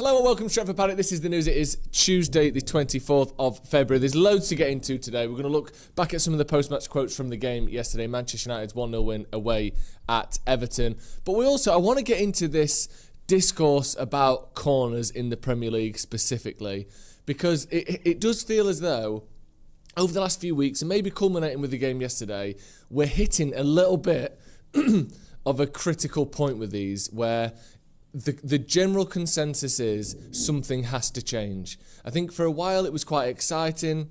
Hello and welcome to Stretford Paddock. This is the news. It is Tuesday the 24th of February. There's loads to get into today. We're going to look back at some of the post-match quotes from the game yesterday. Manchester United's 1-0 win away at Everton. But I want to get into this discourse about corners in the Premier League specifically, because it does feel as though over the last few weeks, and maybe culminating with the game yesterday, we're hitting a little bit of a critical point with these where the general consensus is something has to change. I think for a while it was quite exciting.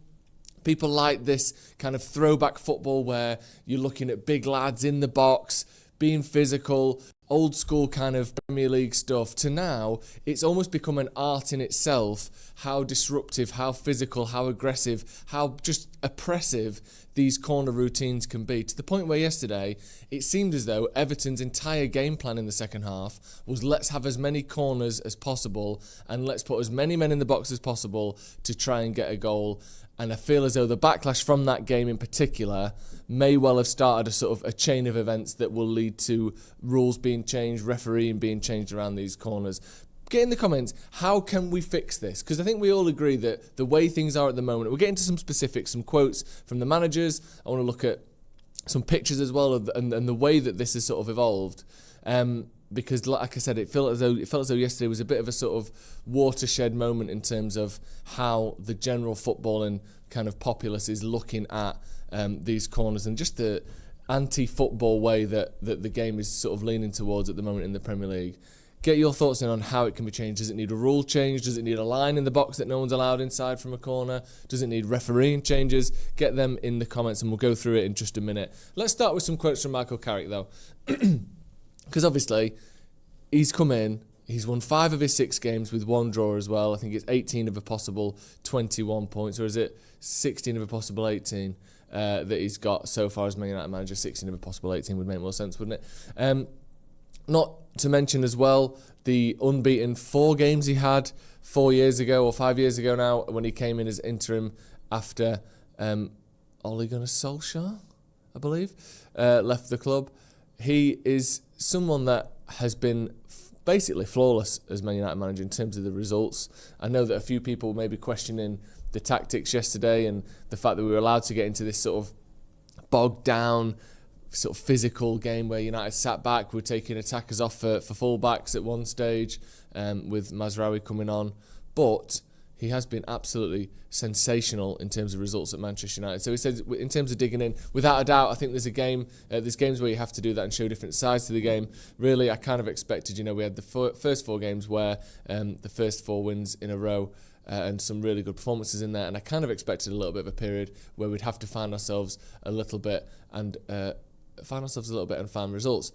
People like this kind of throwback football where you're looking at big lads in the box, being physical, old school kind of Premier League stuff, to now it's almost become an art in itself how disruptive, how physical, how aggressive, how just oppressive these corner routines can be, to the point where yesterday it seemed as though Everton's entire game plan in the second half was let's have as many corners as possible and let's put as many men in the box as possible to try and get a goal. And I feel as though the backlash from that game in particular may well have started a sort of a chain of events that will lead to rules being changed, refereeing being changed around these corners. Get in the comments, how can we fix this? Because I think we all agree that the way things are at the moment, we'll get into some specifics, some quotes from the managers. I want to look at some pictures as well and the way that this has sort of evolved. Because, like I said, it felt as though yesterday was a bit of a sort of watershed moment in terms of how the general footballing kind of populace is looking at these corners and just the anti-football way that the game is sort of leaning towards at the moment in the Premier League. Get your thoughts in on how it can be changed. Does it need a rule change? Does it need a line in the box that no one's allowed inside from a corner? Does it need refereeing changes? Get them in the comments and we'll go through it in just a minute. Let's start with some quotes from Michael Carrick though. Because obviously, he's come in, he's won 5 of his 6 games with 1 draw as well. I think it's 18 of a possible 21 points, or is it 16 of a possible 18 that he's got so far as Man United manager? 16 of a possible 18 would make more sense, wouldn't it? Not to mention as well the unbeaten 4 games he had 4 years ago, or 5 years ago now, when he came in as interim after Ole Gunnar Solskjaer, I believe, left the club. He is someone that has been basically flawless as Man United manager in terms of the results. I know that a few people may be questioning the tactics yesterday and the fact that we were allowed to get into this sort of bogged down, sort of physical game where United sat back, were taking attackers off for full-backs at one stage, with Mazraoui coming on. But he has been absolutely sensational in terms of results at Manchester United. So he says, in terms of digging in, without a doubt, I think there's games where you have to do that and show different sides to the game. Really, I kind of expected, we had the first 4 games where the first 4 wins in a row and some really good performances in there. And I kind of expected a little bit of a period where we'd have to find ourselves a little bit and find results.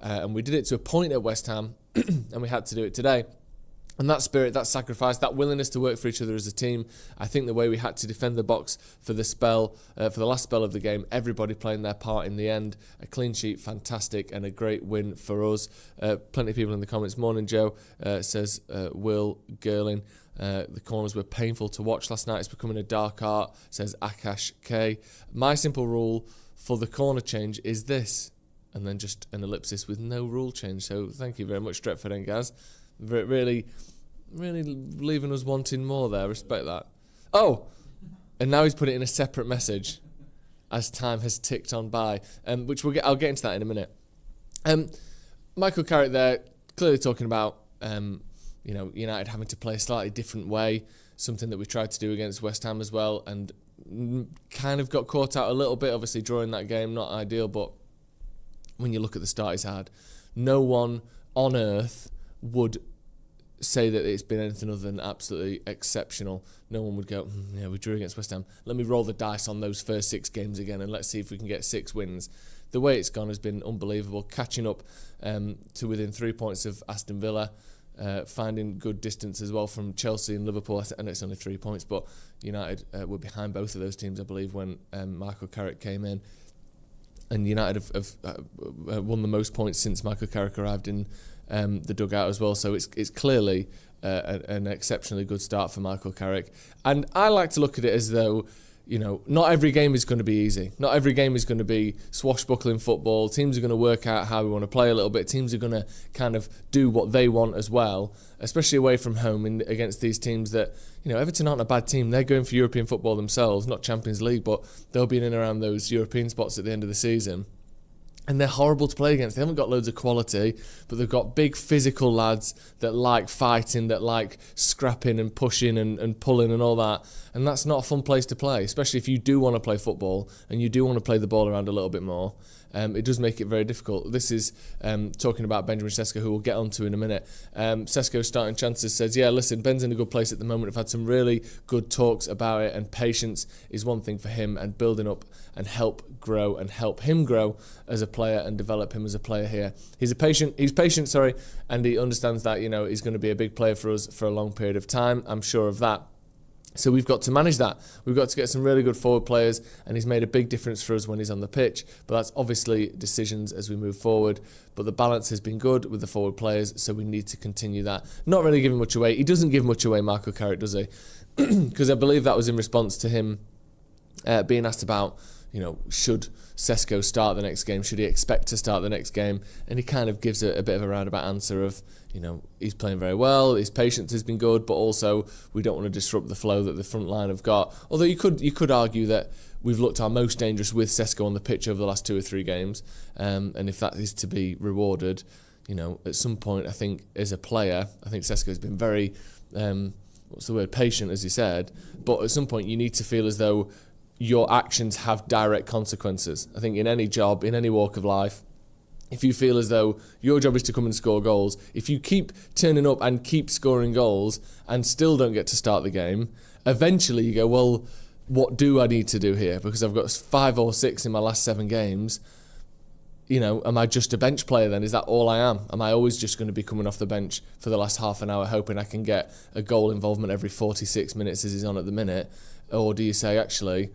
And we did it to a point at West Ham, and we had to do it today. And that spirit, that sacrifice, that willingness to work for each other as a team, I think the way we had to defend the box for the last spell of the game, everybody playing their part in the end, a clean sheet, fantastic, and a great win for us. Plenty of people in the comments. Morning Joe says, Will Girling, the corners were painful to watch last night. It's becoming a dark art, says Akash K. My simple rule for the corner change is this, and then just an ellipsis with no rule change. So thank you very much, Stretford and Gaz. Really leaving us wanting more there. Respect that. Oh, and now he's put it in a separate message as time has ticked on by, which I'll get into that in a minute. Michael Carrick there clearly talking about United having to play a slightly different way, something that we tried to do against West Ham as well, and kind of got caught out a little bit. Obviously, drawing that game, not ideal, but when you look at the start he's had, no one on earth would say that it's been anything other than absolutely exceptional. No one would go, we drew against West Ham. Let me roll the dice on those first 6 games again and let's see if we can get 6 wins. The way it's gone has been unbelievable. Catching up to within 3 points of Aston Villa, finding good distance as well from Chelsea and Liverpool. And it's only 3 points, but United were behind both of those teams, I believe, when Michael Carrick came in. And United have won the most points since Michael Carrick arrived in the dugout as well. So it's clearly an exceptionally good start for Michael Carrick. And I like to look at it as though not every game is going to be easy. Not every game is going to be swashbuckling football. Teams are going to work out how we want to play a little bit. Teams are going to kind of do what they want as well, especially away from home against these teams that, Everton aren't a bad team. They're going for European football themselves, not Champions League, but they'll be in and around those European spots at the end of the season. And they're horrible to play against. They haven't got loads of quality, but they've got big physical lads that like fighting, that like scrapping and pushing and pulling and all that. And that's not a fun place to play, especially if you do want to play football and you do want to play the ball around a little bit more. It does make it very difficult. This is talking about Benjamin Sesko, who we'll get onto in a minute. Sesko's starting chances says, yeah, listen, Ben's in a good place at the moment. I've had some really good talks about it, and patience is one thing for him, and building up and help him grow as a player and develop him as a player here. He's patient, and he understands that, he's going to be a big player for us for a long period of time. I'm sure of that. So we've got to manage that. We've got to get some really good forward players, and he's made a big difference for us when he's on the pitch. But that's obviously decisions as we move forward. But the balance has been good with the forward players, so we need to continue that. Not really giving much away. He doesn't give much away, Marco Carrick, does he? Because I believe that was in response to him being asked about, should Sesko start the next game? Should he expect to start the next game? And he kind of gives a bit of a roundabout answer of, he's playing very well, his patience has been good, but also we don't want to disrupt the flow that the front line have got. Although you could argue that we've looked our most dangerous with Sesko on the pitch over the last 2 or 3 games, and if that is to be rewarded, at some point, I think as a player, I think Sesko has been very, patient, as he said, but at some point you need to feel as though your actions have direct consequences. I think in any job, in any walk of life, if you feel as though your job is to come and score goals, if you keep turning up and keep scoring goals and still don't get to start the game, eventually you go, well, what do I need to do here? Because I've got 5 or 6 in my last 7 games. Am I just a bench player then? Is that all I am? Am I always just going to be coming off the bench for the last half an hour hoping I can get a goal involvement every 46 minutes as he's on at the minute? Or do you say, actually,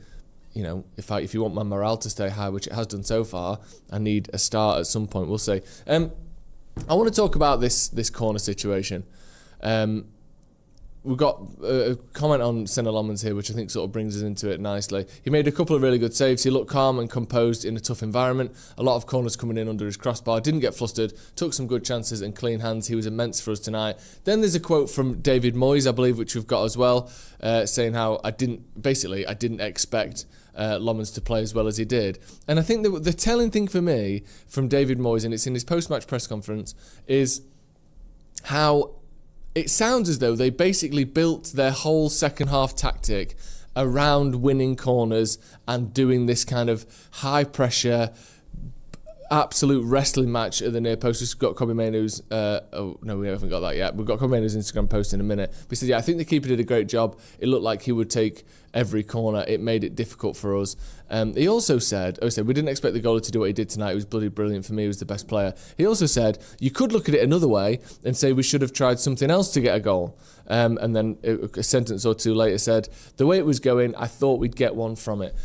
if you want my morale to stay high, which it has done so far, I need a start at some point. We'll see. I want to talk about this corner situation. We've got a comment on Senne Lammens here, which I think sort of brings us into it nicely. He made a couple of really good saves. He looked calm and composed in a tough environment. A lot of corners coming in under his crossbar. Didn't get flustered. Took some good chances and clean hands. He was immense for us tonight. Then there's a quote from David Moyes, I believe, which we've got as well, saying how I didn't expect Lammens to play as well as he did. And I think the telling thing for me from David Moyes, and it's in his post-match press conference, is how it sounds as though they basically built their whole second half tactic around winning corners and doing this kind of high pressure, absolute wrestling match at the near post. We've got Kobe Mainoo's, we haven't got that yet. We've got Kobe Mainoo's Instagram post in a minute. But he said, I think the keeper did a great job. It looked like he would take every corner. It made it difficult for us. He also said, we didn't expect the goalie to do what he did tonight. He was bloody brilliant. For me, he was the best player. He also said, you could look at it another way and say we should have tried something else to get a goal. And then a sentence or two later said, the way it was going, I thought we'd get one from it.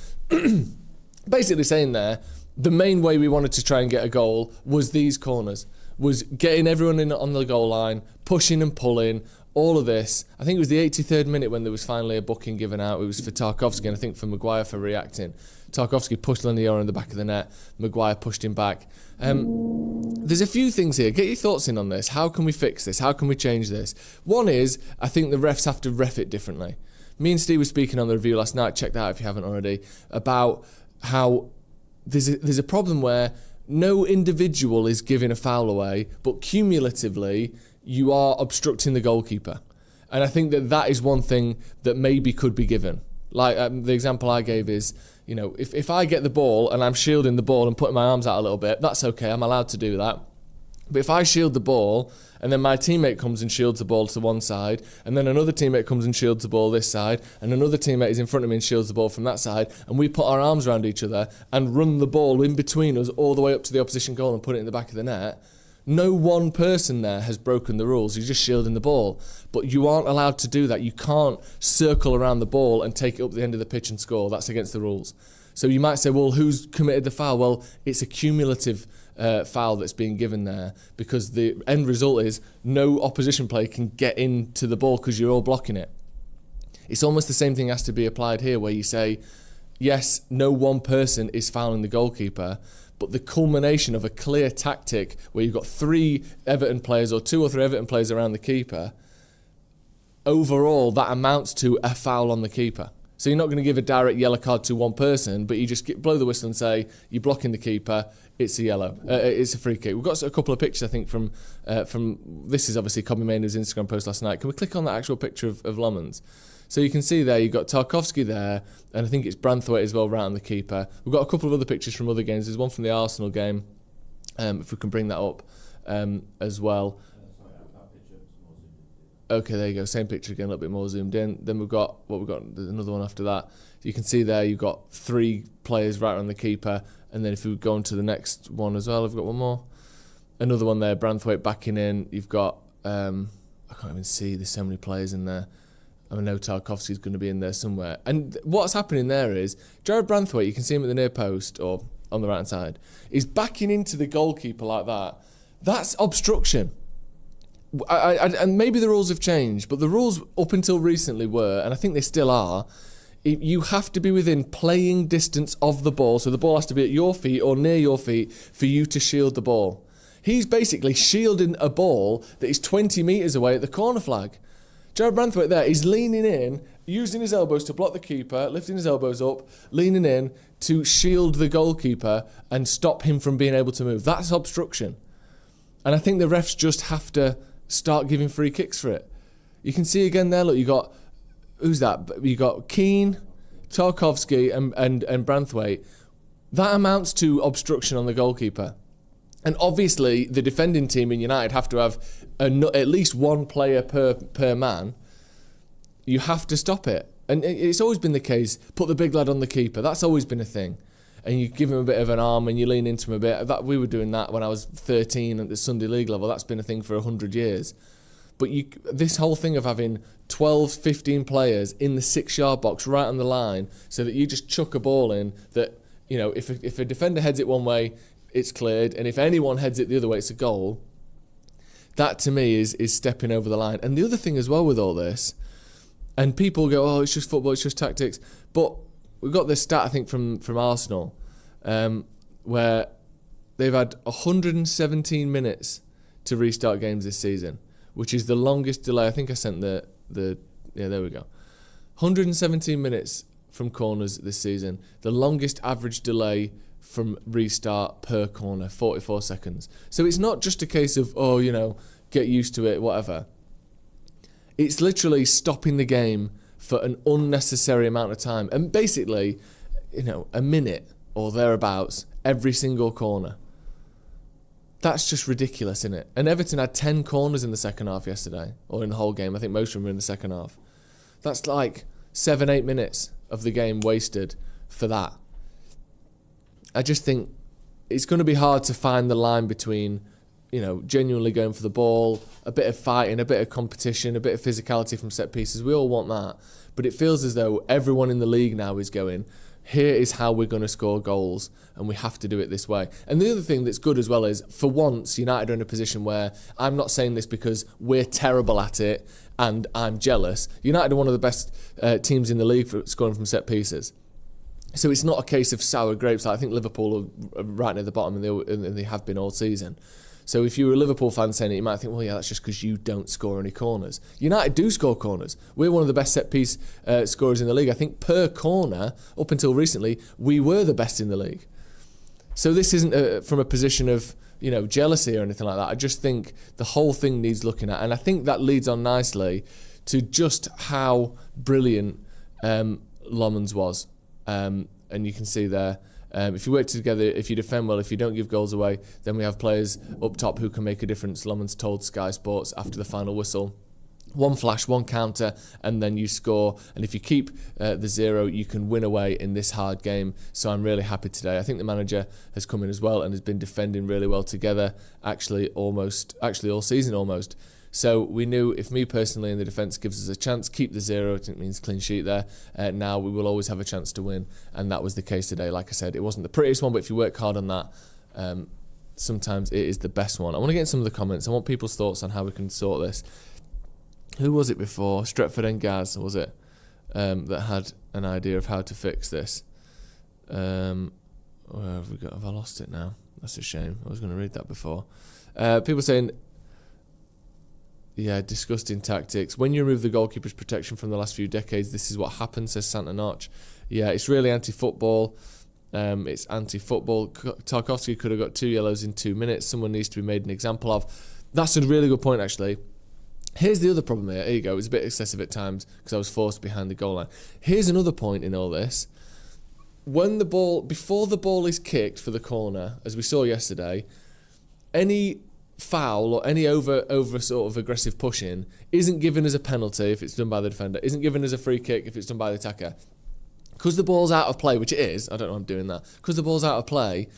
Basically saying there, the main way we wanted to try and get a goal was these corners, was getting everyone in on the goal line, pushing and pulling, all of this. I think it was the 83rd minute when there was finally a booking given out. It was for Tarkowski, and I think for Maguire for reacting. Tarkowski pushed Leniora in the back of the net. Maguire pushed him back. There's a few things here. Get your thoughts in on this. How can we fix this? How can we change this? One is, I think the refs have to ref it differently. Me and Steve were speaking on the review last night, check that out if you haven't already, about how there's a problem where no individual is giving a foul away, but cumulatively you are obstructing the goalkeeper. And I think that is one thing that maybe could be given. Like the example I gave is, if I get the ball and I'm shielding the ball and putting my arms out a little bit, that's okay, I'm allowed to do that. But if I shield the ball and then my teammate comes and shields the ball to one side, and then another teammate comes and shields the ball this side, and another teammate is in front of me and shields the ball from that side, and we put our arms around each other and run the ball in between us all the way up to the opposition goal and put it in the back of the net, no one person there has broken the rules. You're just shielding the ball. But you aren't allowed to do that. You can't circle around the ball and take it up the end of the pitch and score. That's against the rules. So you might say, well, who's committed the foul? Well, it's a cumulative foul that's being given there, because the end result is no opposition player can get into the ball because you're all blocking it. It's almost the same thing has to be applied here, where you say, yes, no one person is fouling the goalkeeper, but the culmination of a clear tactic where you've got 3 Everton players or 2 or 3 Everton players around the keeper, overall that amounts to a foul on the keeper. So you're not going to give a direct yellow card to one person, but you just blow the whistle and say, you're blocking the keeper, it's a yellow. It's a free kick. We've got a couple of pictures, I think, from this is obviously Cobby Mainer's Instagram post last night. Can we click on that actual picture of Lammens? So you can see there, you've got Tarkowski there, and I think it's Branthwaite as well, right on the keeper. We've got a couple of other pictures from other games. There's one from the Arsenal game, if we can bring that up as well. Okay, there you go. Same picture again, a little bit more zoomed in. Then we've got there's another one after that. You can see there you've got 3 players right on the keeper, and then if we go on to the next one as well, I've got one more. Another one there, Branthwaite backing in. You've got I can't even see. There's so many players in there. I know Tarkowski's going to be in there somewhere. And what's happening there is Jared Branthwaite, you can see him at the near post or on the right hand side, is backing into the goalkeeper like that. That's obstruction. And maybe the rules have changed, but the rules up until recently were, and I think they still are, you have to be within playing distance of the ball, so the ball has to be at your feet or near your feet for you to shield the ball. He's basically shielding a ball that is 20 metres away at the corner flag. Jared Branthwaite there, he's leaning in, using his elbows to block the keeper, lifting his elbows up, leaning in to shield the goalkeeper and stop him from being able to move. That's obstruction. And I think the refs just have to start giving free kicks for it. You can see again there, look, you got, who's that? You got Keane, Tarkowski and Branthwaite. That amounts to obstruction on the goalkeeper. And obviously the defending team in United have to have at least one player per man. You have to stop it. And it's always been the case, put the big lad on the keeper. That's always been a thing. And you give him a bit of an arm and you lean into him a bit. We were doing that when I was 13 at the Sunday League level. That's been a thing for 100 years. But this whole thing of having 12, 15 players in the 6-yard box right on the line so that you just chuck a ball in that, you know, if a defender heads it one way, it's cleared. And if anyone heads it the other way, it's a goal. That to me is stepping over the line. And the other thing as well with all this, and people go, oh, it's just football, it's just tactics. But we've got this stat, I think, from Arsenal, where they've had 117 minutes to restart games this season, which is the longest delay. I think I sent yeah, there we go. 117 minutes from corners this season, the longest average delay from restart per corner, 44 seconds. So it's not just a case of, oh, you know, get used to it, whatever. It's literally stopping the game for an unnecessary amount of time. And basically, you know, a minute or thereabouts every single corner. That's just ridiculous, isn't it? And Everton had 10 corners in the second half yesterday, or in the whole game. I think most of them were in the second half. That's like 7-8 minutes of the game wasted for that. I just think it's going to be hard to find the line between, you know, genuinely going for the ball, a bit of fighting, a bit of competition, a bit of physicality from set pieces. We all want that. But it feels as though everyone in the league now is going, here is how we're going to score goals, and we have to do it this way. And the other thing that's good as well is, for once, United are in a position where, I'm not saying this because we're terrible at it and I'm jealous. United are one of the best teams in the league for scoring from set pieces. So it's not a case of sour grapes. I think Liverpool are right near the bottom, and they have been all season. So if you were a Liverpool fan saying it, you might think, well, yeah, that's just because you don't score any corners. United do score corners. We're one of the best set-piece scorers in the league. I think per corner, up until recently, we were the best in the league. So this isn't from a position of, you know, jealousy or anything like that. I just think the whole thing needs looking at. And I think that leads on nicely to just how brilliant Lammens was. And you can see there, if you work together, if you defend well, if you don't give goals away, then we have players up top who can make a difference. Lammens told Sky Sports after the final whistle, one flash, one counter, and then you score. And if you keep the 0, you can win away in this hard game. So I'm really happy today. I think the manager has come in as well and has been defending really well together, actually all season almost. So we knew if me personally in the defence gives us a chance, keep the 0, I think it means clean sheet there. Now we will always have a chance to win, and that was the case today. Like I said, it wasn't the prettiest one, but if you work hard on that, sometimes it is the best one. I want to get in some of the comments. I want people's thoughts on how we can sort this. Who was it before? Stretford and Gaz, was it? that had an idea of how to fix this. Where have we got? Have I lost it now? That's a shame. I was going to read that before. People saying, yeah, disgusting tactics. When you remove the goalkeeper's protection from the last few decades, this is what happens, says Santa Notch. Yeah, it's really anti-football. It's anti-football. Tarkowski could have got 2 yellows in 2 minutes. Someone needs to be made an example of. That's a really good point, actually. Here's the other problem here. Here you go. It was a bit excessive at times because I was forced behind the goal line. Here's another point in all this. Before the ball is kicked for the corner, as we saw yesterday, any foul or any over sort of aggressive pushing isn't given as a penalty if it's done by the defender, isn't given as a free kick if it's done by the attacker. Because the ball's out of play, which it is, I don't know why I'm doing that, because the ball's out of play,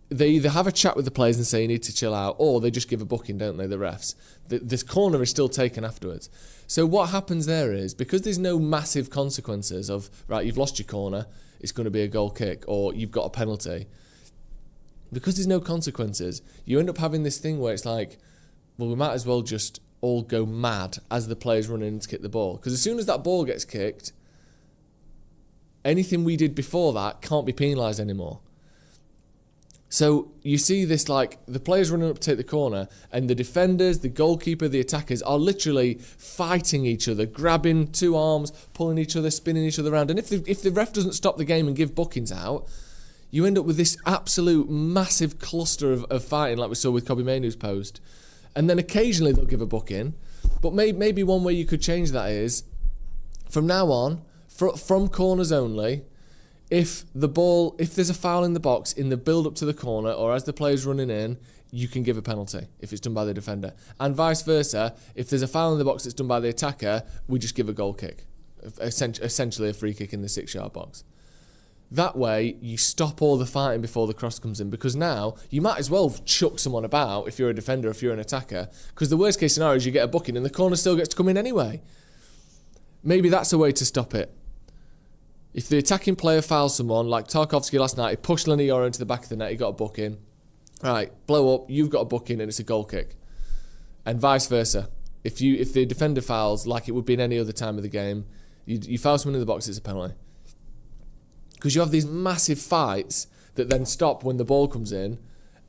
they either have a chat with the players and say you need to chill out, or they just give a booking, don't they, the refs. This corner is still taken afterwards. So what happens there is, because there's no massive consequences of, right, you've lost your corner, it's going to be a goal kick, or you've got a penalty, because there's no consequences, you end up having this thing where it's like, well, we might as well just all go mad as the players run in to kick the ball. Because as soon as that ball gets kicked, anything we did before that can't be penalised anymore. So you see this, like, the players running up to take the corner, and the defenders, the goalkeeper, the attackers are literally fighting each other, grabbing 2 arms, pulling each other, spinning each other around. And if the ref doesn't stop the game and give bookings out, you end up with this absolute massive cluster of fighting, like we saw with Kobe Mainoo's post. And then occasionally they'll give a booking. But maybe one way you could change that is, from now on, from corners only, if there's a foul in the box in the build-up to the corner or as the player's running in, you can give a penalty if it's done by the defender. And vice versa, if there's a foul in the box that's done by the attacker, we just give a goal kick. Essentially a free kick in the 6-yard box. That way, you stop all the fighting before the cross comes in, because now you might as well chuck someone about if you're a defender, if you're an attacker, because the worst case scenario is you get a booking and the corner still gets to come in anyway. Maybe that's a way to stop it. If the attacking player fouls someone, like Tarkowski last night, he pushed Laniora into the back of the net, he got a booking. Right, blow up, you've got a booking and it's a goal kick. And vice versa. If the defender fouls, like it would be in any other time of the game, you foul someone in the box, it's a penalty. Because you have these massive fights that then stop when the ball comes in,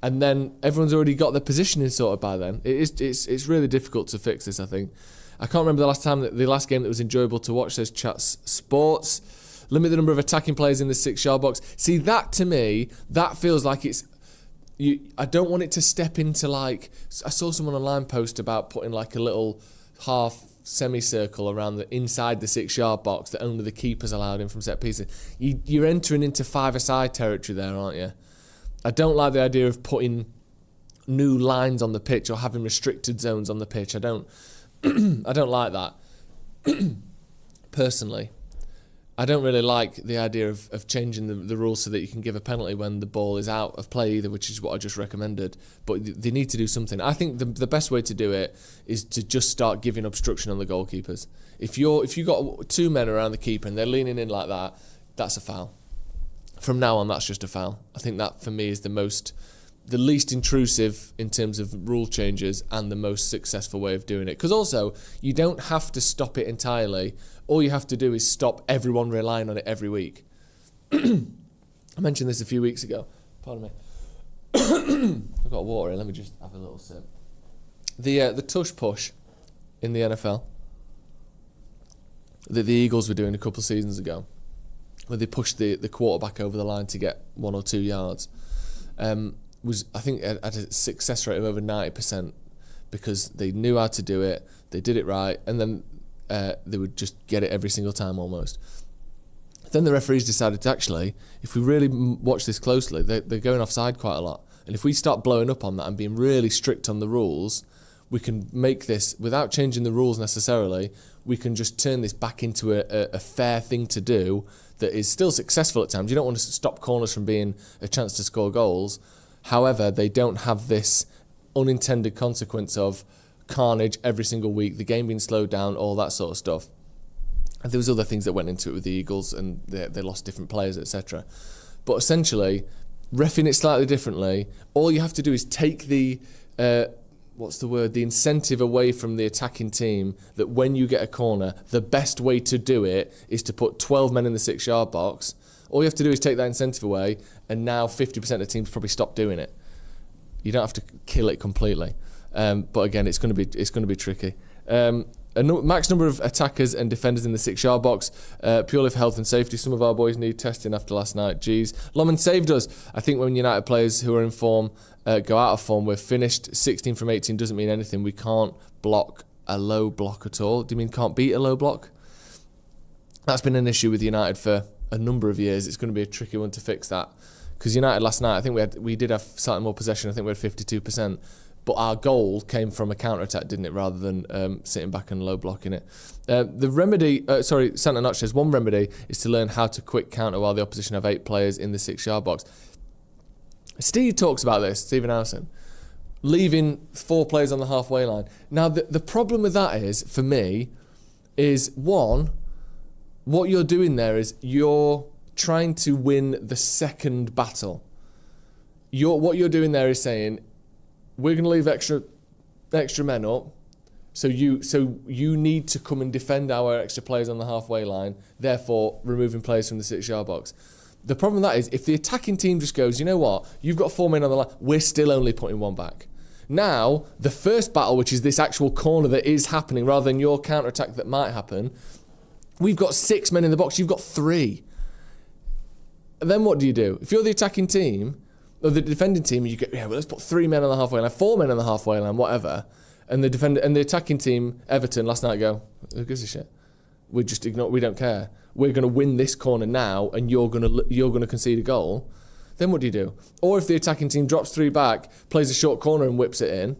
and then everyone's already got their positioning sorted by then. It's really difficult to fix this, I think. I can't remember the last game that was enjoyable to watch, says Chats Sports. Limit the number of attacking players in the 6-yard box. See, that to me, that feels like I don't want it to step into, like, I saw someone online post about putting like a little half semicircle around inside the 6-yard box that only the keeper's allowed in from set pieces. You're entering into 5-a-side territory there, aren't you? I don't like the idea of putting new lines on the pitch or having restricted zones on the pitch. I don't like that. Personally, I don't really like the idea of changing the rules so that you can give a penalty when the ball is out of play either, which is what I just recommended. But they need to do something. I think the best way to do it is to just start giving obstruction on the goalkeepers. If you got 2 men around the keeper and they're leaning in like that, that's a foul. From now on, that's just a foul. I think that for me is the least intrusive in terms of rule changes and the most successful way of doing it. Because also, you don't have to stop it entirely. All you have to do is stop everyone relying on it every week. I mentioned this a few weeks ago. Pardon me. I've got water here. Let me just have a little sip. The tush push in the NFL that the Eagles were doing a couple of seasons ago, where they pushed the quarterback over the line to get 1 or 2 yards, was, I think, at a success rate of over 90%, because they knew how to do it, they did it right, and then they would just get it every single time almost. Then the referees decided to actually, if we really watch this closely, they're going offside quite a lot. And if we start blowing up on that and being really strict on the rules, we can make this, without changing the rules necessarily, we can just turn this back into a fair thing to do that is still successful at times. You don't want to stop corners from being a chance to score goals. However, they don't have this unintended consequence of carnage every single week, the game being slowed down, all that sort of stuff. And there was other things that went into it with the Eagles, and they lost different players, etc. But essentially, reffing it slightly differently, all you have to do is take the what's the word? The incentive away from the attacking team that when you get a corner, the best way to do it is to put 12 men in the 6-yard box. All you have to do is take that incentive away, and now 50% of teams probably stop doing it. You don't have to kill it completely, but again, it's going to be tricky. Max number of attackers and defenders in the 6-yard box, purely for health and safety. Some of our boys need testing after last night. Jeez. Lammens saved us. I think when United players who are in form go out of form, we're finished. 16 from 18 doesn't mean anything. We can't block a low block at all. Do you mean can't beat a low block? That's been an issue with United for a number of years. It's going to be a tricky one to fix that. Because United last night, I think we did have slightly more possession. I think we had 52%. But our goal came from a counter-attack, didn't it, rather than sitting back and low blocking it. The remedy, Santa Notch says, one remedy is to learn how to quick counter while the opposition have 8 players in the 6-yard box. Steve talks about this, Stephen Howson, leaving 4 players on the halfway line. Now, the problem with that is, for me, is one, what you're doing there is you're trying to win the second battle. What you're doing there is saying, we're going to leave extra men up, so you need to come and defend our extra players on the halfway line, therefore removing players from the 6-yard box. The problem with that is if the attacking team just goes, you know what, you've got 4 men on the line, we're still only putting 1 back. Now, the first battle, which is this actual corner that is happening rather than your counter-attack that might happen, we've got 6 men in the box, you've got 3. And then what do you do? If you're the attacking team, or the defending team, you go, yeah, well, let's put 3 men on the halfway line, 4 men on the halfway line, whatever. And the attacking team, Everton, last night go, who gives a shit? We just ignore. We don't care. We're going to win this corner now, and you're going to concede a goal. Then what do you do? Or if the attacking team drops 3 back, plays a short corner and whips it in,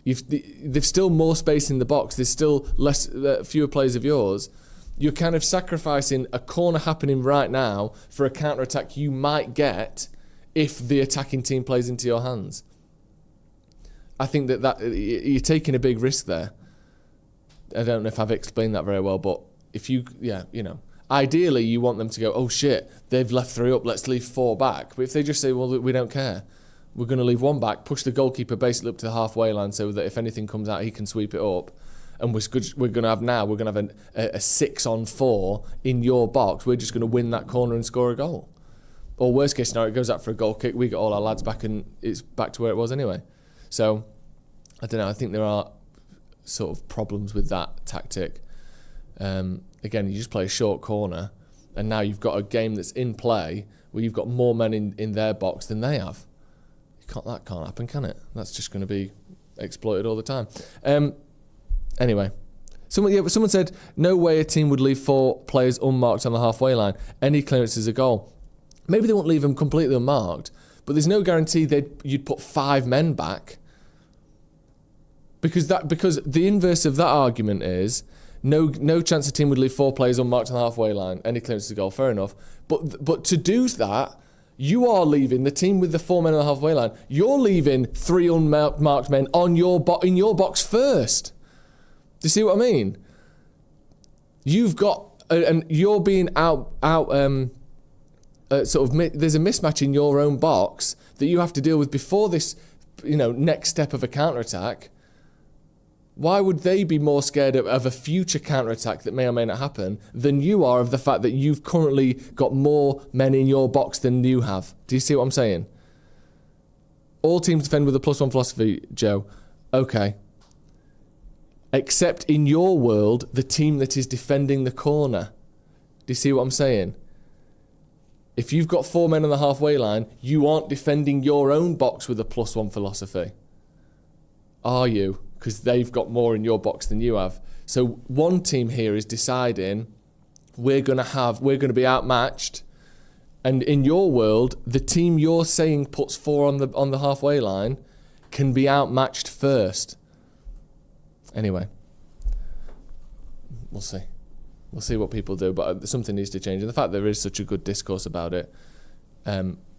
there's still more space in the box. There's still fewer players of yours. You're kind of sacrificing a corner happening right now for a counter attack you might get if the attacking team plays into your hands. I think that you're taking a big risk there. I don't know if I've explained that very well, but ideally you want them to go, oh shit, they've left 3 up, let's leave 4 back. But if they just say, well, we don't care, we're going to leave 1 back, push the goalkeeper basically up to the halfway line so that if anything comes out, he can sweep it up. And we're going to have a 6-on-4 in your box. We're just going to win that corner and score a goal. Or worst case scenario, it goes out for a goal kick. We get all our lads back and it's back to where it was anyway. So, I don't know. I think there are sort of problems with that tactic. Again, you just play a short corner and now you've got a game that's in play where you've got more men in their box than they have. That can't happen, can it? That's just going to be exploited all the time. Anyway, someone said, no way a team would leave 4 players unmarked on the halfway line. Any clearance is a goal. Maybe they won't leave them completely unmarked, but there's no guarantee you'd put 5 men back. Because the inverse of that argument is no chance a team would leave 4 players unmarked on the halfway line. Any clearance is a goal, fair enough. But to do that, you are leaving the team with the 4 men on the halfway line. You're leaving 3 unmarked men in your box first. Do you see what I mean? You've got, and you're being there's a mismatch in your own box that you have to deal with before this, next step of a counter-attack. Why would they be more scared of a future counter-attack that may or may not happen than you are of the fact that you've currently got more men in your box than you have? Do you see what I'm saying? All teams defend with a +1 philosophy, Joe. Okay. Except in your world, the team that is defending the corner. Do you see what I'm saying? If you've got 4 men on the halfway line, you aren't defending your own box with a +1 philosophy. Are you? Because they've got more in your box than you have. So one team here is deciding we're going to be outmatched. And in your world, the team you're saying puts 4 on the halfway line can be outmatched first. Anyway, we'll see. We'll see what people do, but something needs to change. And the fact there is such a good discourse about it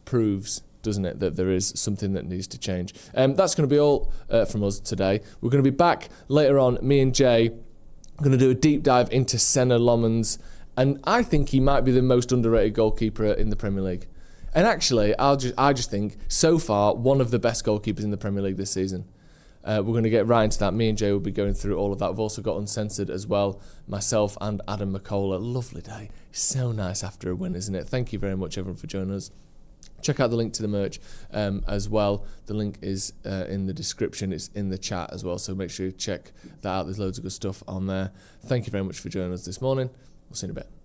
proves, doesn't it, that there is something that needs to change. That's going to be all from us today. We're going to be back later on. Me and Jay are going to do a deep dive into Senne Lammens, and I think he might be the most underrated goalkeeper in the Premier League. And actually, I just think, so far, one of the best goalkeepers in the Premier League this season. we're going to get right into that. Me and Jay will be going through all of that. We've also got Uncensored as well, myself and Adam McCullough. Lovely day. So nice after a win, isn't it? Thank you very much, everyone, for joining us. Check out the link to the merch as well. The link is in the description. It's in the chat as well, so make sure you check that out. There's loads of good stuff on there. Thank you very much for joining us this morning. We'll see you in a bit.